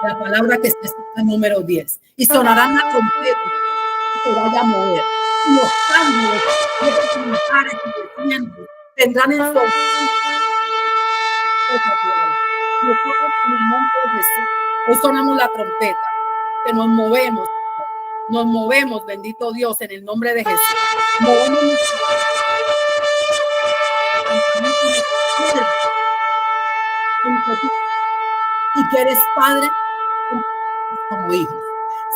La palabra que está escrita en número 10. Y sonarán las trompetas y se vaya a mover. Y los ángeles vendrán en su nosotros en el nombre de Jesús. Hoy sonamos la trompeta, que nos movemos, bendito Dios, en el nombre de Jesús. Y que eres Padre como hijos.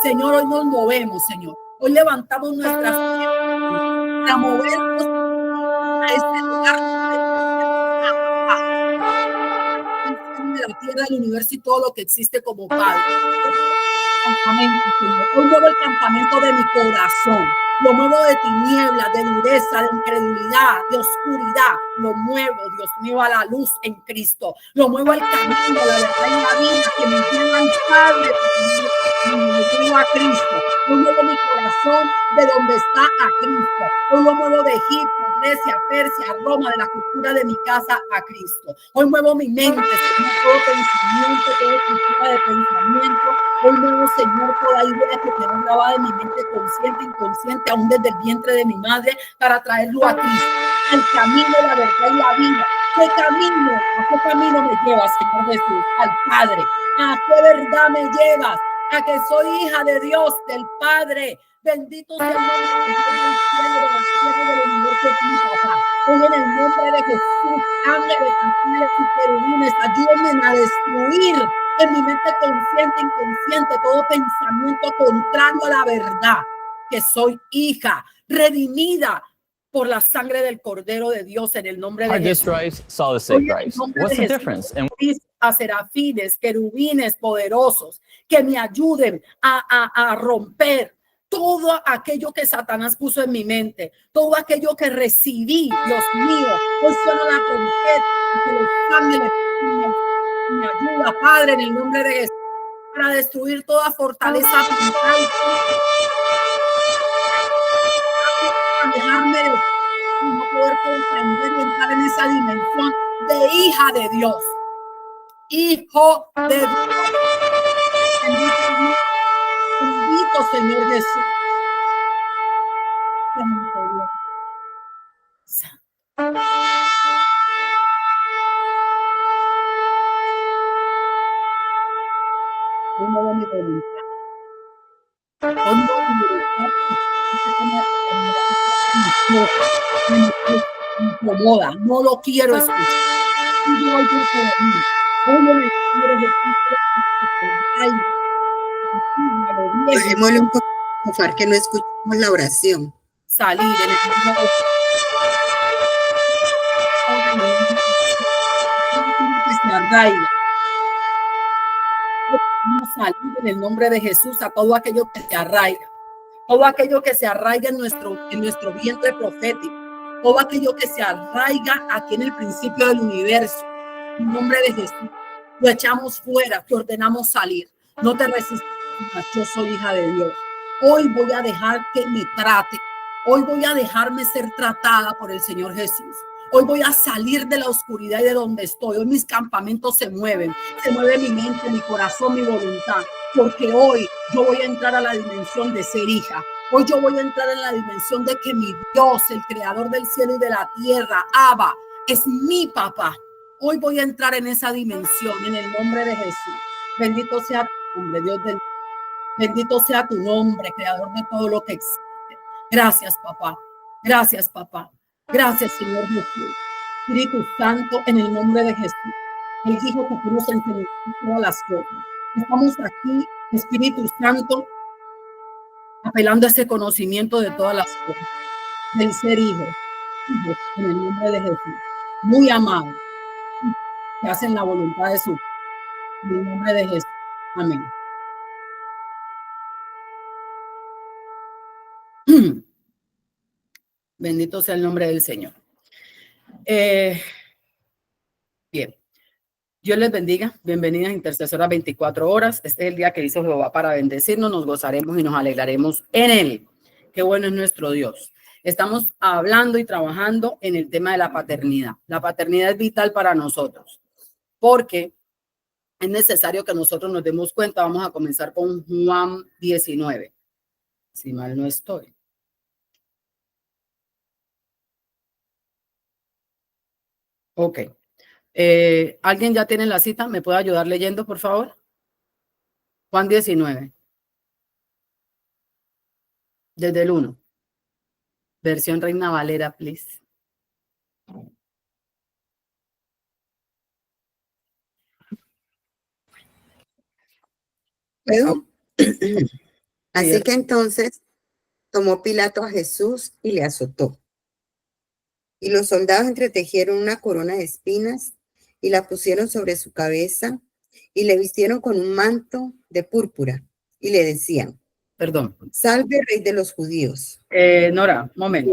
Señor, hoy nos movemos, Señor. Hoy levantamos nuestras manos para movernos a este lugar de la tierra, del universo y todo lo que existe como Padre. Hoy muevo el campamento de mi corazón. Lo muevo de tinieblas, de dureza, de incredulidad, de oscuridad. Lo muevo, Dios mío, a la luz en Cristo. Lo muevo al camino, la verdad y la vida que me lleva al Padre, me lleva a Cristo. Hoy muevo mi corazón de donde está a Cristo. Hoy lo muevo de Egipto, Grecia, Persia, Roma, de la cultura de mi casa a Cristo. Hoy muevo mi mente, Señor, todo pensamiento, toda cultura de pensamiento. Hoy muevo, Señor, toda idea que quedó grabada en mi mente consciente, inconsciente, aún desde el vientre de mi madre, para traerlo a Cristo, al camino, la verdad y la vida. ¿Qué camino? ¿A qué camino me llevas, Señor Jesús? Al Padre. ¿A qué verdad me llevas? A que soy hija de Dios, del Padre. Bendito sea el nombre del universo de mi papá. Hoy en el nombre de Jesús, ángeles, ángeles y querubines, ayúdenme a destruir en mi mente consciente, inconsciente, todo pensamiento contrario a la verdad, que soy hija, redimida por la sangre del Cordero de Dios en el nombre de Jesús. What's the difference? A serafines, querubines poderosos que me ayuden a romper todo aquello que Satanás puso en mi mente, todo aquello que recibí, Dios mío. Hoy suena la trompeta que los ángeles me ayuda, Padre, en el nombre de Jesús, para destruir toda fortaleza mental, para dejarme de no poder comprender y entrar en esa dimensión de hija de Dios. Hijo de Dios. Bendito Señor Jesús. Mi voluntad. Me incomoda, no lo quiero escuchar. Bajémosle un poco, que no escuchamos la oración. Salir en el salir en el nombre de Jesús a todo aquello que se arraiga, todo aquello que se arraiga en nuestro vientre profético, todo aquello que se arraiga aquí en el principio del universo. En nombre de Jesús, lo echamos fuera, te ordenamos salir. No te resistas, yo soy hija de Dios. Hoy voy a dejar que me trate. Hoy voy a dejarme ser tratada por el Señor Jesús. Hoy voy a salir de la oscuridad y de donde estoy. Hoy mis campamentos se mueve mi mente, mi corazón, mi voluntad, porque hoy yo voy a entrar a la dimensión de ser hija. Hoy yo voy a entrar en la dimensión de que mi Dios, el creador del cielo y de la tierra, Abba, es mi papá. Hoy voy a entrar en esa dimensión en el nombre de Jesús. Bendito sea tu nombre, Dios del bendito sea tu nombre, creador de todo lo que existe. Gracias, papá. Gracias, papá. Gracias, Señor Jesús. Espíritu Santo, en el nombre de Jesús. Él dijo que tú nos enseñaste todas las cosas. Estamos aquí, Espíritu Santo, apelando a ese conocimiento de todas las cosas, del ser hijo, en el nombre de Jesús. Muy amado, que hacen la voluntad de su, en el nombre de Jesús. Amén. Bendito sea el nombre del Señor. Bien. Dios les bendiga. Bienvenidas a Intercesoras 24 horas. Este es el día que hizo Jehová para bendecirnos. Nos gozaremos y nos alegraremos en él. Qué bueno es nuestro Dios. Estamos hablando y trabajando en el tema de la paternidad. La paternidad es vital para nosotros porque es necesario que nosotros nos demos cuenta. Vamos a comenzar con Juan 19, si mal no estoy. Ok. ¿Alguien ya tiene la cita? ¿Me puede ayudar leyendo, por favor? Juan 19. Desde el 1. Versión Reina Valera, please. ¿Puedo? Así Sí. que entonces tomó Pilato a Jesús y le azotó. Y los soldados entretejieron una corona de espinas y la pusieron sobre su cabeza y le vistieron con un manto de púrpura y le decían: Perdón. Salve, Rey de los judíos. Nora, un momento.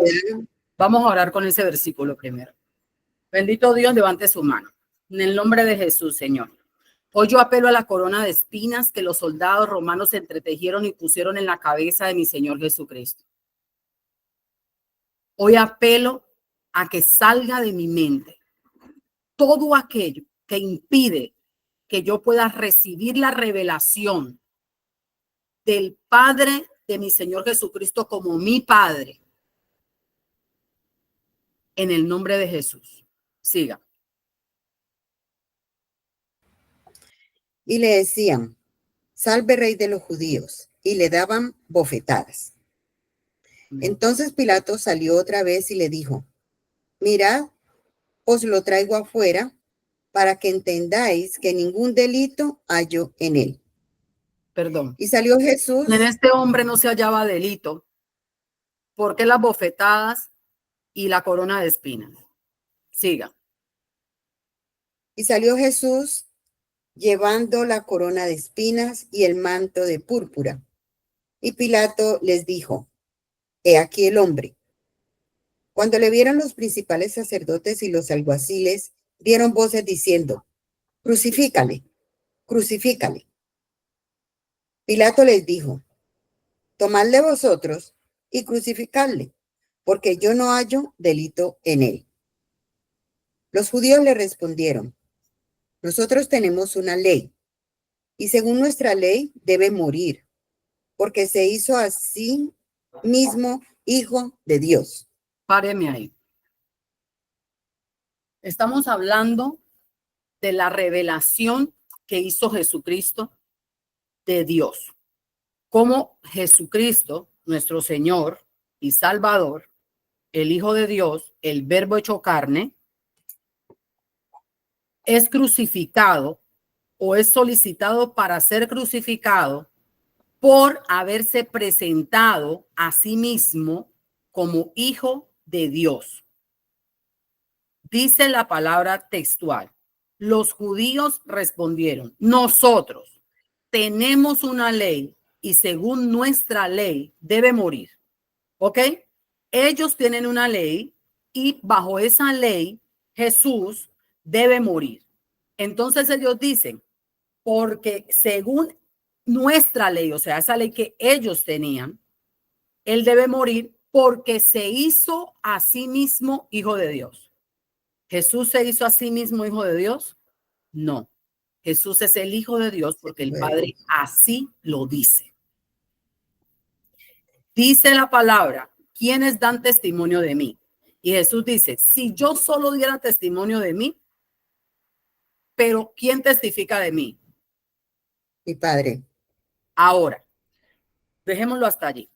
Vamos a orar con ese versículo primero. Bendito Dios, levante su mano. En el nombre de Jesús, Señor. Hoy yo apelo a la corona de espinas que los soldados romanos entretejieron y pusieron en la cabeza de mi Señor Jesucristo. Hoy apelo a que salga de mi mente todo aquello que impide que yo pueda recibir la revelación del Padre de mi Señor Jesucristo como mi Padre. En el nombre de Jesús. Siga. Y le decían: Salve, Rey de los judíos. Y le daban bofetadas. Entonces Pilato salió otra vez y le dijo: Mirad, os lo traigo afuera para que entendáis que ningún delito hallo en él. Perdón. Y salió Jesús. En este hombre no se hallaba delito. ¿Por qué las bofetadas y la corona de espinas? Siga. Y salió Jesús llevando la corona de espinas y el manto de púrpura. Y Pilato les dijo: He aquí el hombre. Cuando le vieron los principales sacerdotes y los alguaciles, dieron voces diciendo: Crucifícale, crucifícale. Pilato les dijo: Tomadle vosotros y crucificadle, porque yo no hallo delito en él. Los judíos le respondieron: Nosotros tenemos una ley, y según nuestra ley debe morir, porque se hizo a sí mismo hijo de Dios. Páreme ahí. Estamos hablando de la revelación que hizo Jesucristo de Dios. Como Jesucristo, nuestro Señor y Salvador, el Hijo de Dios, el Verbo hecho carne, es crucificado o es solicitado para ser crucificado por haberse presentado a sí mismo como Hijo de Dios. Dice la palabra textual: los judíos respondieron: nosotros tenemos una ley y según nuestra ley debe morir. ¿Ok? Ellos tienen una ley y bajo esa ley Jesús debe morir. Entonces ellos dicen, porque según nuestra ley, o sea, esa ley que ellos tenían, él debe morir porque se hizo a sí mismo hijo de Dios. ¿Jesús se hizo a sí mismo hijo de Dios? No. Jesús es el Hijo de Dios porque el Padre así lo dice. Dice la palabra: ¿quiénes dan testimonio de mí? Y Jesús dice: si yo solo diera testimonio de mí, pero ¿quién testifica de mí? Mi Padre. Ahora, dejémoslo hasta allí.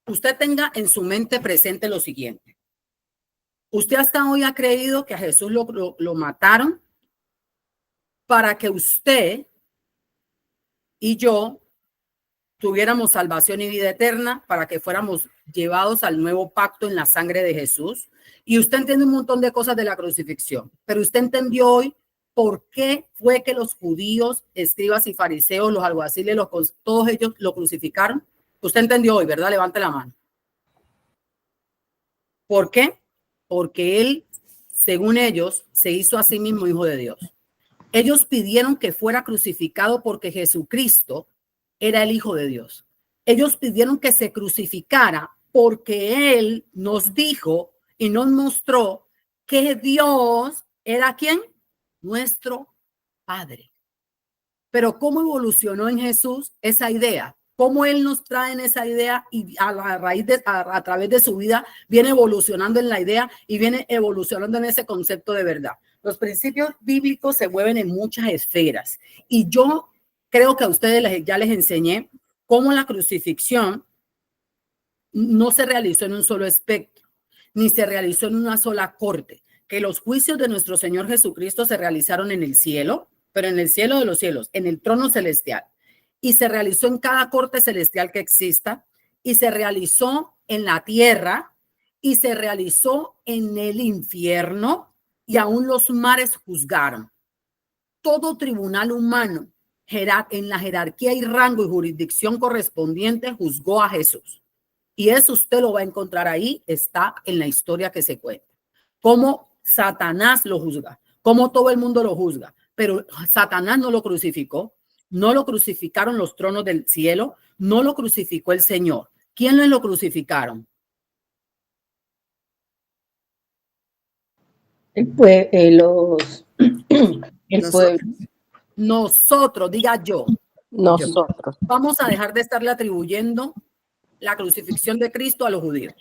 Usted tenga en su mente presente lo siguiente. Usted hasta hoy ha creído que a Jesús lo mataron para que usted y yo tuviéramos salvación y vida eterna, para que fuéramos llevados al nuevo pacto en la sangre de Jesús. Y usted entiende un montón de cosas de la crucifixión, pero usted entendió hoy por qué fue que los judíos, escribas y fariseos, los alguaciles, todos ellos lo crucificaron. Usted entendió hoy, ¿verdad? Levante la mano. ¿Por qué? Porque él, según ellos, se hizo a sí mismo hijo de Dios. Ellos pidieron que fuera crucificado porque Jesucristo era el Hijo de Dios. Ellos pidieron que se crucificara porque Él nos dijo y nos mostró que Dios era ¿quién? Nuestro Padre. Pero ¿cómo evolucionó en Jesús esa idea? ¿Cómo Él nos trae en esa idea y a través de su vida viene evolucionando en la idea y viene evolucionando en ese concepto de verdad? Los principios bíblicos se mueven en muchas esferas y yo creo que a ustedes ya les enseñé cómo la crucifixión no se realizó en un solo espectro, ni se realizó en una sola corte, que los juicios de nuestro Señor Jesucristo se realizaron en el cielo, pero en el cielo de los cielos, en el trono celestial, y se realizó en cada corte celestial que exista, y se realizó en la tierra, y se realizó en el infierno, y aún los mares juzgaron. Todo tribunal humano en la jerarquía y rango y jurisdicción correspondiente juzgó a Jesús. Y eso usted lo va a encontrar ahí, está en la historia que se cuenta. Cómo Satanás lo juzga, cómo todo el mundo lo juzga, pero Satanás no lo crucificó, no lo crucificaron los tronos del cielo, no lo crucificó el Señor. ¿Quiénes lo crucificaron? El pueblo. Nosotros, diga yo. Nosotros. Vamos a dejar de estarle atribuyendo la crucifixión de Cristo a los judíos.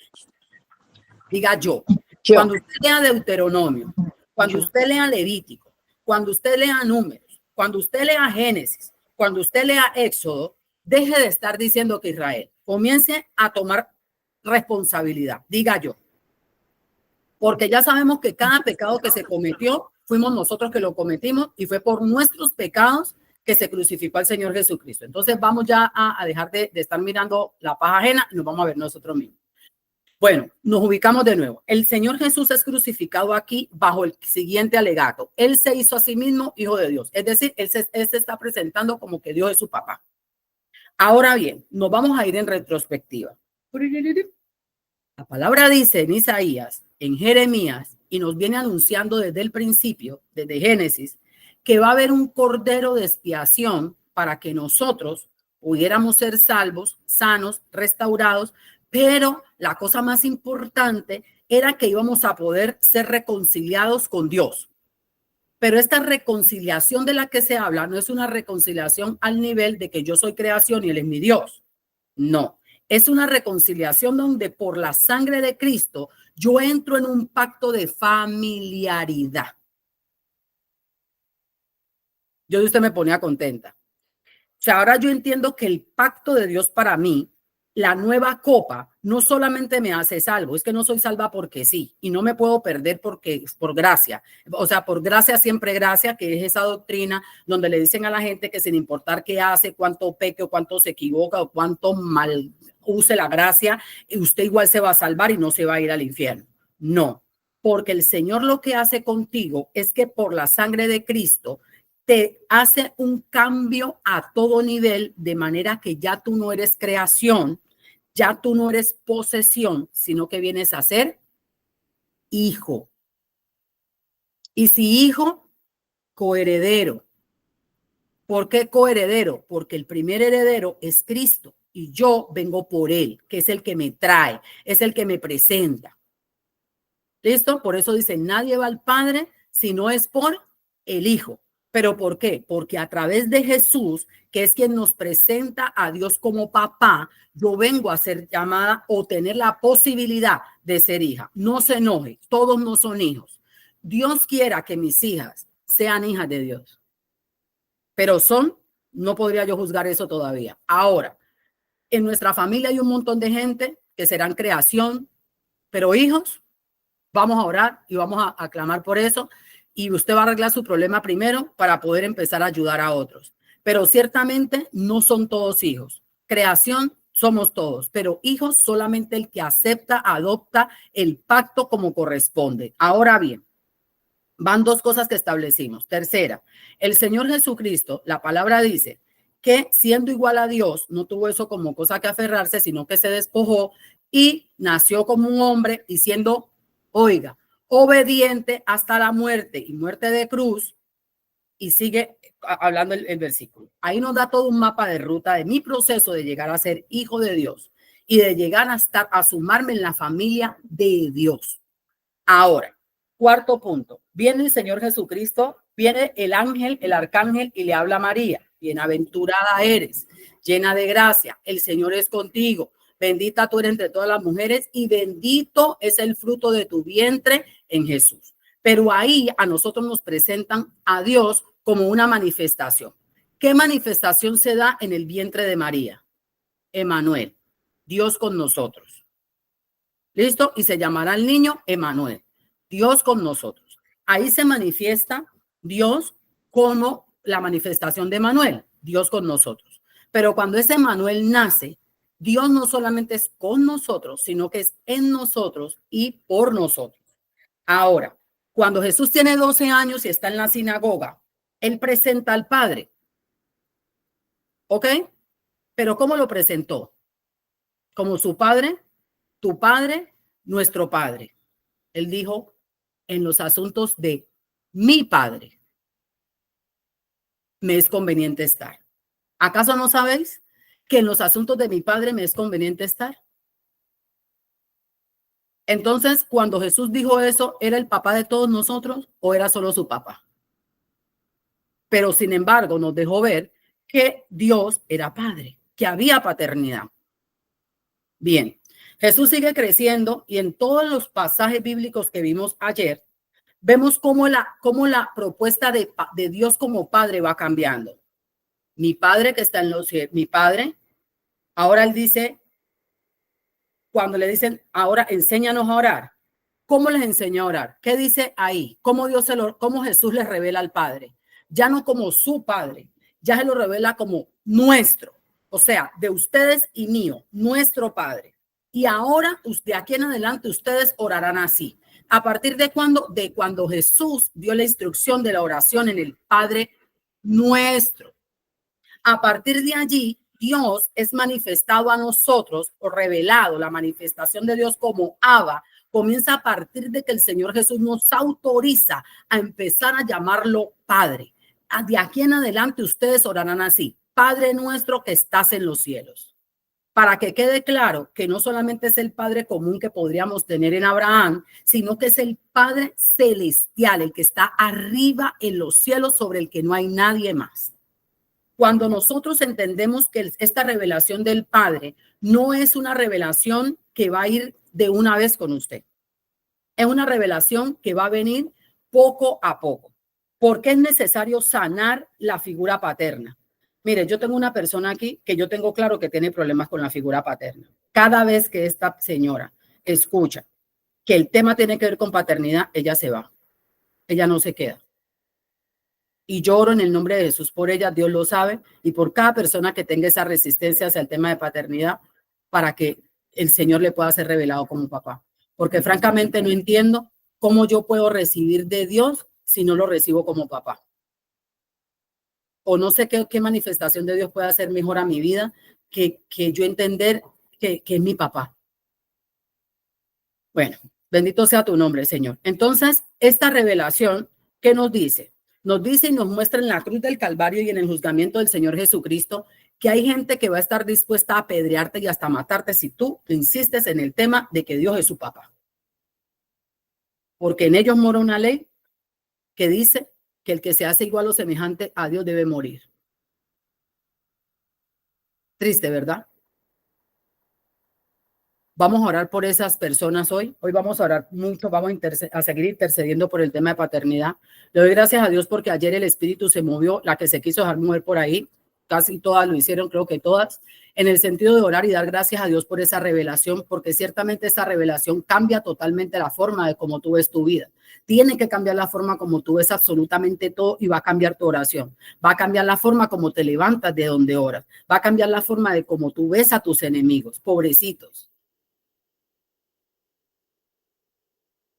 Diga yo. Cuando usted lea Deuteronomio, cuando usted lea Levítico, cuando usted lea Números, cuando usted lea Génesis, cuando usted lea Éxodo, deje de estar diciendo que Israel. Comience a tomar responsabilidad. Diga yo. Porque ya sabemos que cada pecado que se cometió, fuimos nosotros que lo cometimos y fue por nuestros pecados que se crucificó al Señor Jesucristo. Entonces vamos ya a dejar de estar mirando la paja ajena y nos vamos a ver nosotros mismos. Bueno, nos ubicamos de nuevo. El Señor Jesús es crucificado aquí bajo el siguiente alegato. Él se hizo a sí mismo hijo de Dios. Es decir, él se está presentando como que Dios es su papá. Ahora bien, nos vamos a ir en retrospectiva. La palabra dice en Isaías, en Jeremías, y nos viene anunciando desde el principio, desde Génesis, que va a haber un cordero de expiación para que nosotros pudiéramos ser salvos, sanos, restaurados, pero la cosa más importante era que íbamos a poder ser reconciliados con Dios. Pero esta reconciliación de la que se habla no es una reconciliación al nivel de que yo soy creación y Él es mi Dios. No, es una reconciliación donde por la sangre de Cristo yo entro en un pacto de familiaridad. Yo de usted me ponía contenta. O sea, ahora yo entiendo que el pacto de Dios para mí, la nueva copa, no solamente me hace salvo, es que no soy salva porque sí, y no me puedo perder porque por gracia. O sea, por gracia siempre gracia, que es esa doctrina donde le dicen a la gente que sin importar qué hace, cuánto peque o cuánto se equivoca o cuánto mal use la gracia, usted igual se va a salvar y no se va a ir al infierno. No, porque el Señor lo que hace contigo es que por la sangre de Cristo te hace un cambio a todo nivel, de manera que ya tú no eres creación, ya tú no eres posesión, sino que vienes a ser hijo. Y si hijo, coheredero. ¿Por qué coheredero? Porque el primer heredero es Cristo y yo vengo por él, que es el que me trae, es el que me presenta. ¿Listo? Por eso dice, nadie va al Padre si no es por el Hijo. ¿Pero por qué? Porque a través de Jesús, que es quien nos presenta a Dios como papá, yo vengo a ser llamada o tener la posibilidad de ser hija. No se enoje, todos no son hijos. Dios quiera que mis hijas sean hijas de Dios. Pero no podría yo juzgar eso todavía. Ahora, en nuestra familia hay un montón de gente que serán creación, pero hijos, vamos a orar y vamos a clamar por eso. Y usted va a arreglar su problema primero para poder empezar a ayudar a otros. Pero ciertamente no son todos hijos. Creación somos todos, pero hijos solamente el que acepta, adopta el pacto como corresponde. Ahora bien, van dos cosas que establecimos. Tercera, el Señor Jesucristo, la palabra dice que siendo igual a Dios, no tuvo eso como cosa que aferrarse, sino que se despojó y nació como un hombre y siendo, oiga, obediente hasta la muerte y muerte de cruz, y sigue hablando el versículo. Ahí nos da todo un mapa de ruta de mi proceso de llegar a ser hijo de Dios y de llegar a sumarme en la familia de Dios. Ahora, cuarto punto, viene el Señor Jesucristo, viene el ángel, el arcángel y le habla a María. bienaventurada eres, llena de gracia, el Señor es contigo. Bendita tú eres entre todas las mujeres y bendito es el fruto de tu vientre en Jesús. Pero ahí a nosotros nos presentan a Dios como una manifestación. ¿Qué manifestación se da en el vientre de María? Emmanuel, Dios con nosotros. ¿Listo? Y se llamará el niño Emmanuel, Dios con nosotros. Ahí se manifiesta Dios como la manifestación de Emmanuel, Dios con nosotros. Pero cuando ese Emmanuel nace, Dios no solamente es con nosotros, sino que es en nosotros y por nosotros. Ahora, cuando Jesús tiene 12 años y está en la sinagoga, él presenta al Padre. ¿Ok? Pero ¿cómo lo presentó? Como su Padre, tu Padre, nuestro Padre. Él dijo, en los asuntos de mi Padre, me es conveniente estar. ¿Acaso no sabéis que en los asuntos de mi Padre me es conveniente estar? Entonces, cuando Jesús dijo eso, ¿era el papá de todos nosotros o era solo su papá? Pero sin embargo, nos dejó ver que Dios era padre, que había paternidad. Bien, Jesús sigue creciendo y en todos los pasajes bíblicos que vimos ayer, vemos cómo la propuesta de Dios como padre va cambiando. Mi Padre que está en los cielos, mi Padre, ahora él dice, cuando le dicen, ahora enséñanos a orar, ¿cómo les enseñó a orar? ¿Qué dice ahí? ¿Cómo Jesús les revela al Padre? Ya no como su Padre, ya se lo revela como nuestro, o sea, de ustedes y mío, nuestro Padre. Y ahora, de aquí en adelante, ustedes orarán así. ¿A partir de cuándo? De cuando Jesús dio la instrucción de la oración en el Padre nuestro. A partir de allí, Dios es manifestado a nosotros o revelado, la manifestación de Dios como Abba, comienza a partir de que el Señor Jesús nos autoriza a empezar a llamarlo Padre. De aquí en adelante ustedes orarán así, Padre nuestro que estás en los cielos. Para que quede claro que no solamente es el Padre común que podríamos tener en Abraham, sino que es el Padre celestial, el que está arriba en los cielos sobre el que no hay nadie más. Cuando nosotros entendemos que esta revelación del Padre no es una revelación que va a ir de una vez con usted. Es una revelación que va a venir poco a poco, porque es necesario sanar la figura paterna. Mire, yo tengo una persona aquí que yo tengo claro que tiene problemas con la figura paterna. Cada vez que esta señora escucha que el tema tiene que ver con paternidad, ella se va. Ella no se queda. Y lloro en el nombre de Jesús por ella, Dios lo sabe, y por cada persona que tenga esa resistencia hacia el tema de paternidad para que el Señor le pueda ser revelado como papá. Porque francamente no entiendo cómo yo puedo recibir de Dios si no lo recibo como papá. O no sé qué manifestación de Dios puede hacer mejor a mi vida que yo entender que es mi papá. Bueno, bendito sea tu nombre, Señor. Entonces, esta revelación, ¿qué nos dice? Nos dice y nos muestra en la cruz del Calvario y en el juzgamiento del Señor Jesucristo que hay gente que va a estar dispuesta a apedrearte y hasta matarte si tú insistes en el tema de que Dios es su papá. Porque en ellos mora una ley que dice que el que se hace igual o semejante a Dios debe morir. Triste, ¿verdad? Vamos a orar por esas personas hoy. Hoy vamos a orar mucho, vamos a seguir intercediendo por el tema de paternidad. Le doy gracias a Dios porque ayer el Espíritu se movió, la que se quiso dejar mover por ahí, casi todas lo hicieron, creo que todas, en el sentido de orar y dar gracias a Dios por esa revelación, porque ciertamente esa revelación cambia totalmente la forma de cómo tú ves tu vida. Tiene que cambiar la forma como tú ves absolutamente todo y va a cambiar tu oración. Va a cambiar la forma como te levantas de donde oras. Va a cambiar la forma de cómo tú ves a tus enemigos, pobrecitos.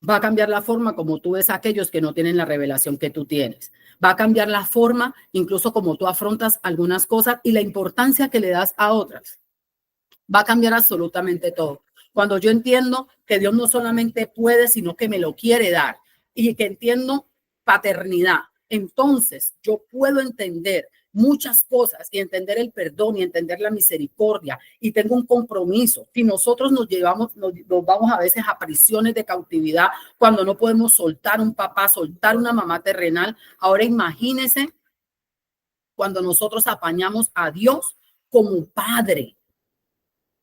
Va a cambiar la forma como tú ves a aquellos que no tienen la revelación que tú tienes. Va a cambiar la forma, incluso como tú afrontas algunas cosas y la importancia que le das a otras. Va a cambiar absolutamente todo. Cuando yo entiendo que Dios no solamente puede, sino que me lo quiere dar y que entiendo paternidad, entonces yo puedo entender muchas cosas y entender el perdón y entender la misericordia y tengo un compromiso. Si nosotros nos vamos a veces a prisiones de cautividad cuando no podemos soltar un papá, soltar una mamá terrenal. Ahora imagínense cuando nosotros apañamos a Dios como Padre,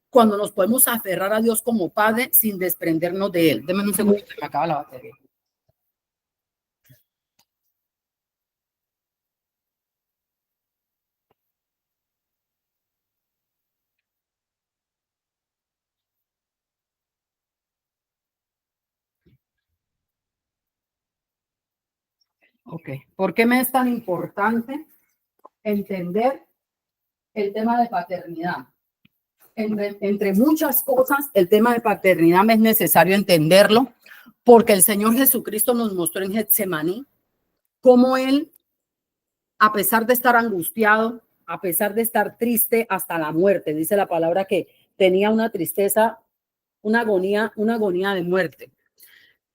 cuando nos podemos aferrar a Dios como Padre sin desprendernos de Él. Deme un segundo, me acaba la batería. Ok, ¿por qué me es tan importante entender el tema de paternidad? Entre muchas cosas, el tema de paternidad me es necesario entenderlo porque el Señor Jesucristo nos mostró en Getsemaní cómo Él, a pesar de estar angustiado, a pesar de estar triste hasta la muerte, dice la palabra que tenía una tristeza, una agonía de muerte.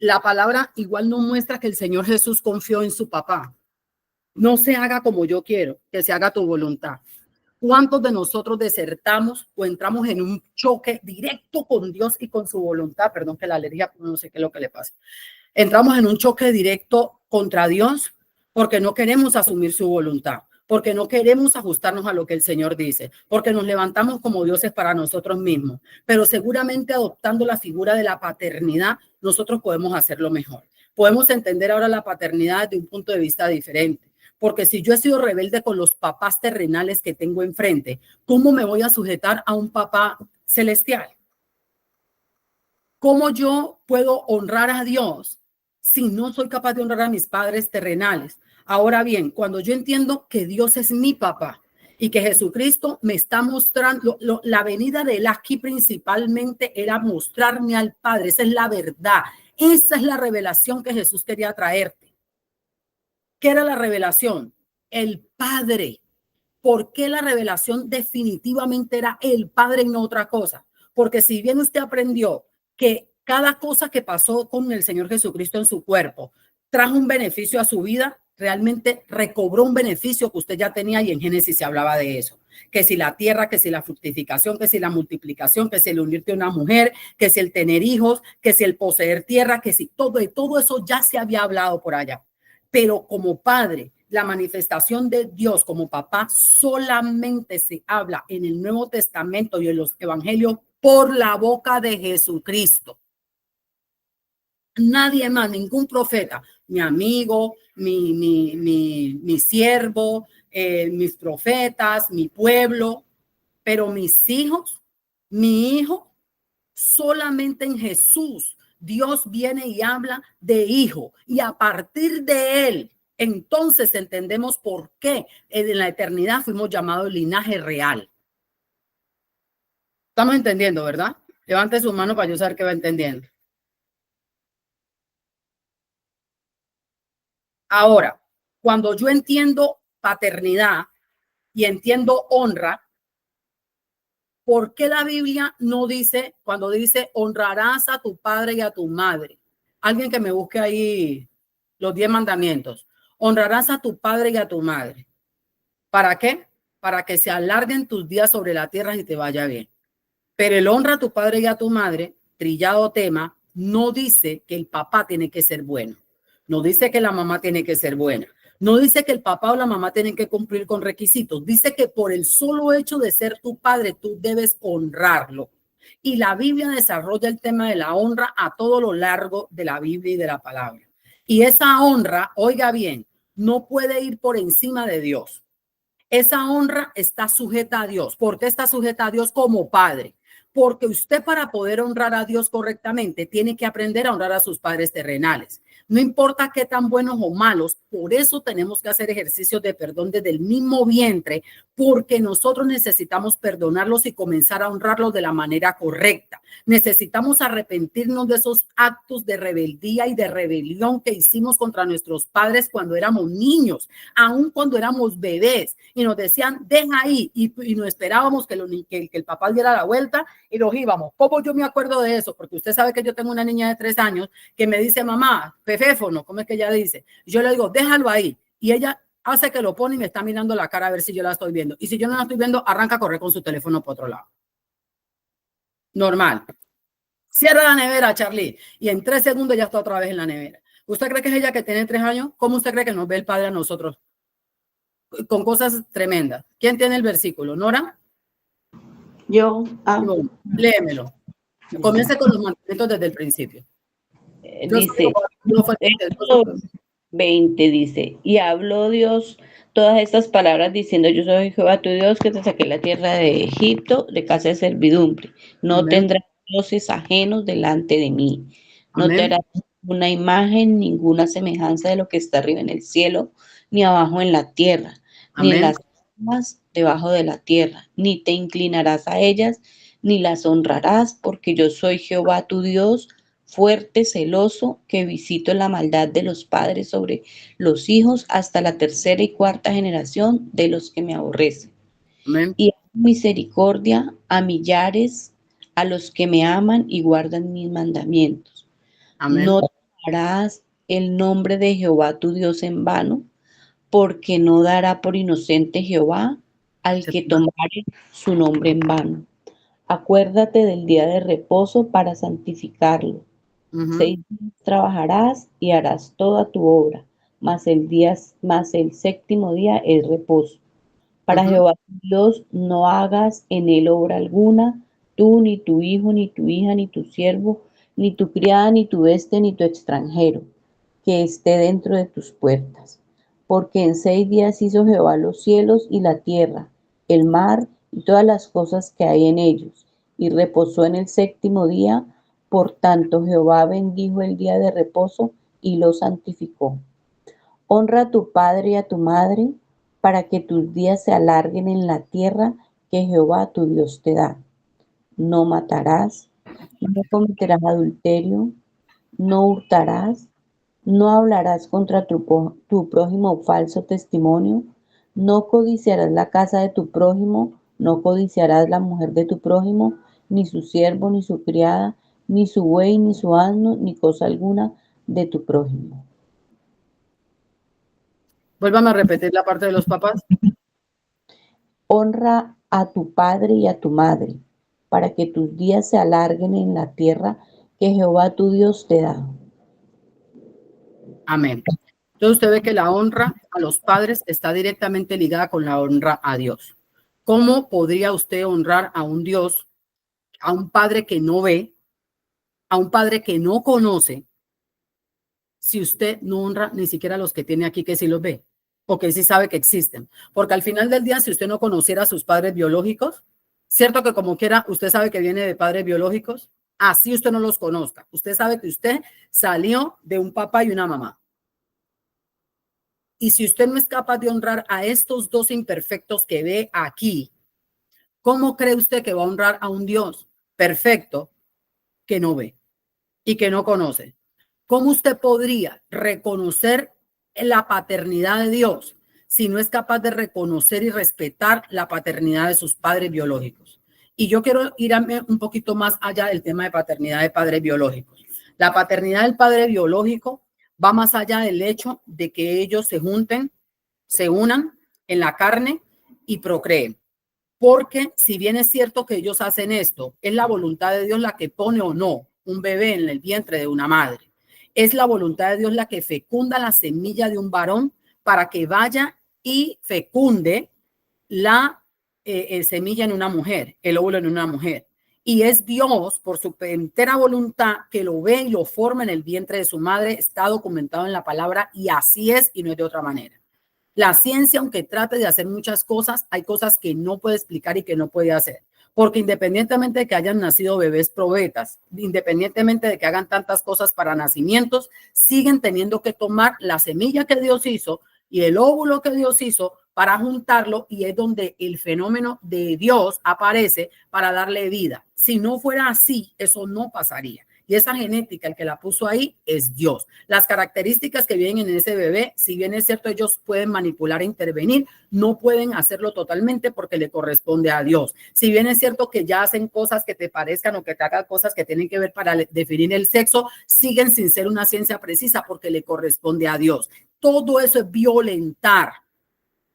La palabra igual nos muestra que el Señor Jesús confió en su papá. No se haga como yo quiero, que se haga tu voluntad. ¿Cuántos de nosotros desertamos o entramos en un choque directo con Dios y con su voluntad? Perdón que la alergia, no sé qué es lo que le pasa. Entramos en un choque directo contra Dios porque no queremos asumir su voluntad, porque no queremos ajustarnos a lo que el Señor dice, porque nos levantamos como dioses para nosotros mismos. Pero seguramente adoptando la figura de la paternidad, nosotros podemos hacerlo mejor. Podemos entender ahora la paternidad desde un punto de vista diferente. Porque si yo he sido rebelde con los papás terrenales que tengo enfrente, ¿cómo me voy a sujetar a un papá celestial? ¿Cómo yo puedo honrar a Dios si no soy capaz de honrar a mis padres terrenales? Ahora bien, cuando yo entiendo que Dios es mi papá y que Jesucristo me está mostrando, la venida de Él aquí principalmente era mostrarme al Padre. Esa es la verdad. Esa es la revelación que Jesús quería traerte. ¿Qué era la revelación? El Padre. ¿Por qué la revelación definitivamente era el Padre y no otra cosa? Porque si bien usted aprendió que cada cosa que pasó con el Señor Jesucristo en su cuerpo trajo un beneficio a su vida, realmente recobró un beneficio que usted ya tenía y en Génesis se hablaba de eso. Que si la tierra, que si la fructificación, que si la multiplicación, que si el unirte a una mujer, que si el tener hijos, que si el poseer tierra, que si todo eso ya se había hablado por allá. Pero como padre, la manifestación de Dios como papá solamente se habla en el Nuevo Testamento y en los evangelios por la boca de Jesucristo. Nadie más, ningún profeta, mi amigo, mi siervo, mis profetas, mi pueblo, pero mis hijos, mi hijo, solamente en Jesús. Dios viene y habla de hijo y a partir de él, entonces entendemos por qué en la eternidad fuimos llamados linaje real. Estamos entendiendo, ¿verdad? Levante su mano para yo saber que va entendiendo. Ahora, cuando yo entiendo paternidad y entiendo honra, ¿por qué la Biblia no dice, cuando dice honrarás a tu padre y a tu madre? Alguien que me busque ahí los 10 mandamientos. Honrarás a tu padre y a tu madre. ¿Para qué? Para que se alarguen tus días sobre la tierra y te vaya bien. Pero el honra a tu padre y a tu madre, trillado tema, no dice que el papá tiene que ser bueno. No dice que la mamá tiene que ser buena. No dice que el papá o la mamá tienen que cumplir con requisitos. Dice que por el solo hecho de ser tu padre, tú debes honrarlo. Y la Biblia desarrolla el tema de la honra a todo lo largo de la Biblia y de la palabra. Y esa honra, oiga bien, no puede ir por encima de Dios. Esa honra está sujeta a Dios. ¿Por qué está sujeta a Dios como padre? Porque usted para poder honrar a Dios correctamente tiene que aprender a honrar a sus padres terrenales. No importa qué tan buenos o malos, por eso tenemos que hacer ejercicios de perdón desde el mismo vientre, porque nosotros necesitamos perdonarlos y comenzar a honrarlos de la manera correcta. Necesitamos arrepentirnos de esos actos de rebeldía y de rebelión que hicimos contra nuestros padres cuando éramos niños, aun cuando éramos bebés, y nos decían, deja ahí, y nos esperábamos que el papá diera la vuelta y nos íbamos. ¿Cómo yo me acuerdo de eso? Porque usted sabe que yo tengo una niña de 3 años que me dice, mamá, peféfono, ¿cómo es que ella dice? Yo le digo, déjalo ahí. Y ella hace que lo pone y me está mirando la cara a ver si yo la estoy viendo. Y si yo no la estoy viendo, arranca a correr con su teléfono por otro lado. Normal. Cierra la nevera, Charlie. Y en 3 segundos ya está otra vez en la nevera. ¿Usted cree que es ella que tiene 3 años? ¿Cómo usted cree que nos ve el padre a nosotros? con cosas tremendas. ¿Quién tiene el versículo? ¿Nora? Yo. Léemelo. Comience con los mandamientos desde el principio. Dice, 20 dice, y habló Dios todas estas palabras diciendo, yo soy Jehová tu Dios que te saqué la tierra de Egipto de casa de servidumbre. No Amén. tendrás dioses ajenos delante de mí. No Amén. te harás una imagen, ninguna semejanza de lo que está arriba en el cielo, ni abajo en la tierra, ni en Amén. las aguas debajo de la tierra, ni te inclinarás a ellas, ni las honrarás, porque yo soy Jehová tu Dios, fuerte, celoso, que visito la maldad de los padres sobre los hijos hasta la tercera y cuarta generación de los que me aborrecen. Amén. Y hago misericordia a millares, a los que me aman y guardan mis mandamientos. Amén. No tomarás el nombre de Jehová tu Dios en vano, porque no dará por inocente Jehová al que tomare su nombre en vano. Acuérdate del día de reposo para santificarlo. 6 días trabajarás y harás toda tu obra, mas el séptimo día es reposo. Para Jehová tu Dios no hagas en él obra alguna, tú, ni tu hijo, ni tu hija, ni tu siervo, ni tu criada, ni tu bestia, ni tu extranjero, que esté dentro de tus puertas. Porque en 6 días hizo Jehová los cielos y la tierra, el mar y todas las cosas que hay en ellos, y reposó en el séptimo día. Por tanto, Jehová bendijo el día de reposo y lo santificó. Honra a tu padre y a tu madre, para que tus días se alarguen en la tierra que Jehová tu Dios te da. No matarás, no cometerás adulterio, no hurtarás, no hablarás contra tu prójimo falso testimonio, no codiciarás la casa de tu prójimo, no codiciarás la mujer de tu prójimo, ni su siervo, ni su criada, ni su buey, ni su asno, ni cosa alguna de tu prójimo. Vuélvame a repetir la parte de los papás. Honra a tu padre y a tu madre, para que tus días se alarguen en la tierra que Jehová tu Dios te da. Amén. Entonces usted ve que la honra a los padres está directamente ligada con la honra a Dios. ¿Cómo podría usted honrar a un Dios, a un padre que no ve, a un padre que no conoce, si usted no honra ni siquiera a los que tiene aquí que sí los ve o que sí sabe que existen? Porque al final del día, si usted no conociera a sus padres biológicos, cierto que como quiera, usted sabe que viene de padres biológicos, así usted no los conozca. Usted sabe que usted salió de un papá y una mamá. Y si usted no es capaz de honrar a estos dos imperfectos que ve aquí, ¿cómo cree usted que va a honrar a un Dios perfecto que no ve y que no conoce? ¿Cómo usted podría reconocer la paternidad de Dios si no es capaz de reconocer y respetar la paternidad de sus padres biológicos? Y yo quiero ir un poquito más allá del tema de paternidad de padres biológicos. La paternidad del padre biológico va más allá del hecho de que ellos se junten, se unan en la carne y procreen. Porque si bien es cierto que ellos hacen esto, es la voluntad de Dios la que pone o no un bebé en el vientre de una madre. Es la voluntad de Dios la que fecunda la semilla de un varón para que vaya y fecunde la semilla en una mujer, el óvulo en una mujer. Y es Dios, por su entera voluntad, que lo ve y lo forma en el vientre de su madre. Está documentado en la palabra y así es y no es de otra manera. La ciencia, aunque trate de hacer muchas cosas, hay cosas que no puede explicar y que no puede hacer. Porque independientemente de que hayan nacido bebés probetas, independientemente de que hagan tantas cosas para nacimientos, siguen teniendo que tomar la semilla que Dios hizo y el óvulo que Dios hizo para juntarlo, y es donde el fenómeno de Dios aparece para darle vida. Si no fuera así, eso no pasaría. Y esa genética, el que la puso ahí es Dios. Las características que vienen en ese bebé, si bien es cierto, ellos pueden manipular e intervenir, no pueden hacerlo totalmente porque le corresponde a Dios. Si bien es cierto que ya hacen cosas que te parezcan o que te hagan cosas que tienen que ver para definir el sexo, siguen sin ser una ciencia precisa porque le corresponde a Dios. Todo eso es violentar.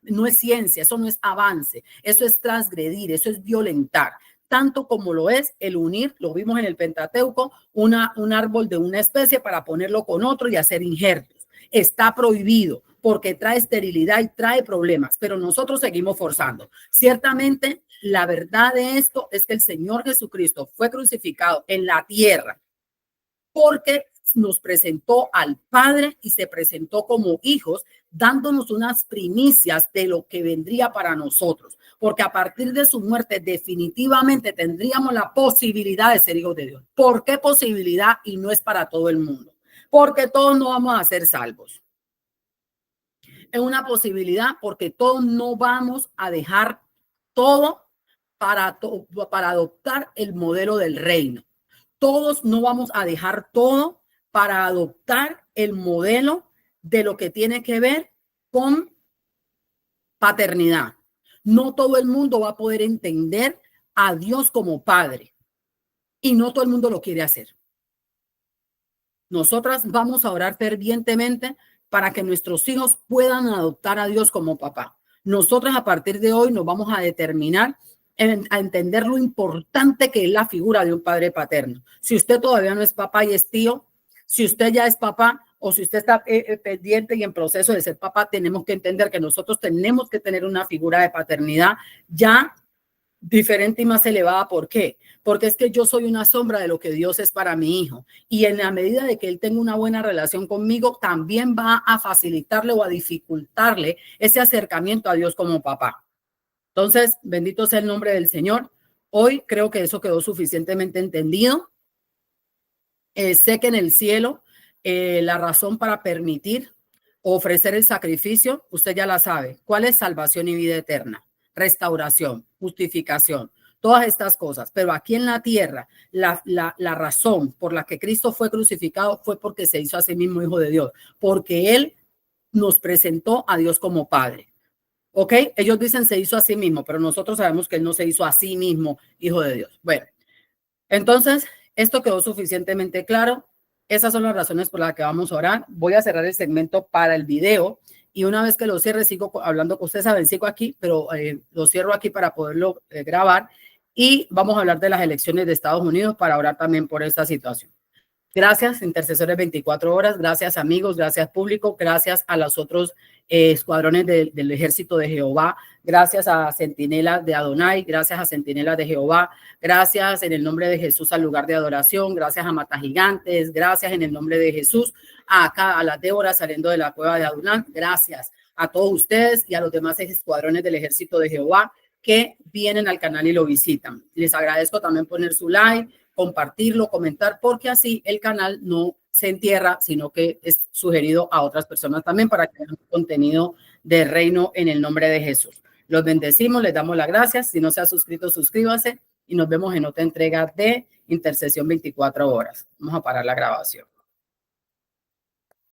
No es ciencia, eso no es avance, eso es transgredir, eso es violentar. Tanto como lo es el unir, lo vimos en el Pentateuco, un árbol de una especie para ponerlo con otro y hacer injertos. Está prohibido. porque trae esterilidad y trae problemas, pero nosotros seguimos forzando. Ciertamente, la verdad de esto es que el Señor Jesucristo fue crucificado en la tierra porque nos presentó al Padre y se presentó como hijos, dándonos unas primicias de lo que vendría para nosotros, porque a partir de su muerte definitivamente tendríamos la posibilidad de ser hijos de Dios. ¿Por qué posibilidad? Y no es para todo el mundo, porque todos no vamos a ser salvos. Es una posibilidad porque todos no vamos a dejar todo para adoptar el modelo del reino. Todos no vamos a dejar todo para adoptar el modelo de lo que tiene que ver con paternidad. No todo el mundo va a poder entender a Dios como padre y no todo el mundo lo quiere hacer. Nosotras vamos a orar fervientemente para que nuestros hijos puedan adoptar a Dios como papá. Nosotras a partir de hoy nos vamos a determinar a entender lo importante que es la figura de un padre paterno. Si usted todavía no es papá y es tío, si usted ya es papá o si usted está pendiente y en proceso de ser papá, tenemos que entender que nosotros tenemos que tener una figura de paternidad ya diferente y más elevada. ¿Por qué? Porque es que yo soy una sombra de lo que Dios es para mi hijo. Y en la medida de que él tenga una buena relación conmigo, también va a facilitarle o a dificultarle ese acercamiento a Dios como papá. Entonces, bendito sea el nombre del Señor. Hoy creo que eso quedó suficientemente entendido. Sé que en el cielo la razón para permitir o ofrecer el sacrificio, usted ya la sabe. ¿Cuál es? Salvación y vida eterna, restauración, justificación, todas estas cosas. Pero aquí en la tierra, la razón por la que Cristo fue crucificado fue porque se hizo a sí mismo hijo de Dios, porque Él nos presentó a Dios como Padre. ¿Ok? Ellos dicen se hizo a sí mismo, pero nosotros sabemos que Él no se hizo a sí mismo hijo de Dios. Bueno, entonces, esto quedó suficientemente claro. Esas son las razones por las que vamos a orar. Voy a cerrar el segmento para el video y una vez que lo cierre, sigo hablando con ustedes. Saben, sigo aquí, pero lo cierro aquí para poderlo grabar y vamos a hablar de las elecciones de Estados Unidos para orar también por esta situación. Gracias, intercesores 24 horas. Gracias, amigos. Gracias, público. Gracias a los otros escuadrones del ejército de Jehová. Gracias a Centinelas de Adonai. Gracias a Centinelas de Jehová. Gracias en el nombre de Jesús al lugar de adoración. Gracias a Matagigantes. Gracias en el nombre de Jesús acá a las Déboras saliendo de la cueva de Adonai. Gracias a todos ustedes y a los demás escuadrones del ejército de Jehová que vienen al canal y lo visitan. Les agradezco también poner su like, compartirlo, comentar, porque así el canal no se entierra, sino que es sugerido a otras personas también para que vean contenido de reino en el nombre de Jesús. Los bendecimos, les damos las gracias. Si no se ha suscrito, suscríbase y nos vemos en otra entrega de Intercesión 24 horas. Vamos a parar la grabación.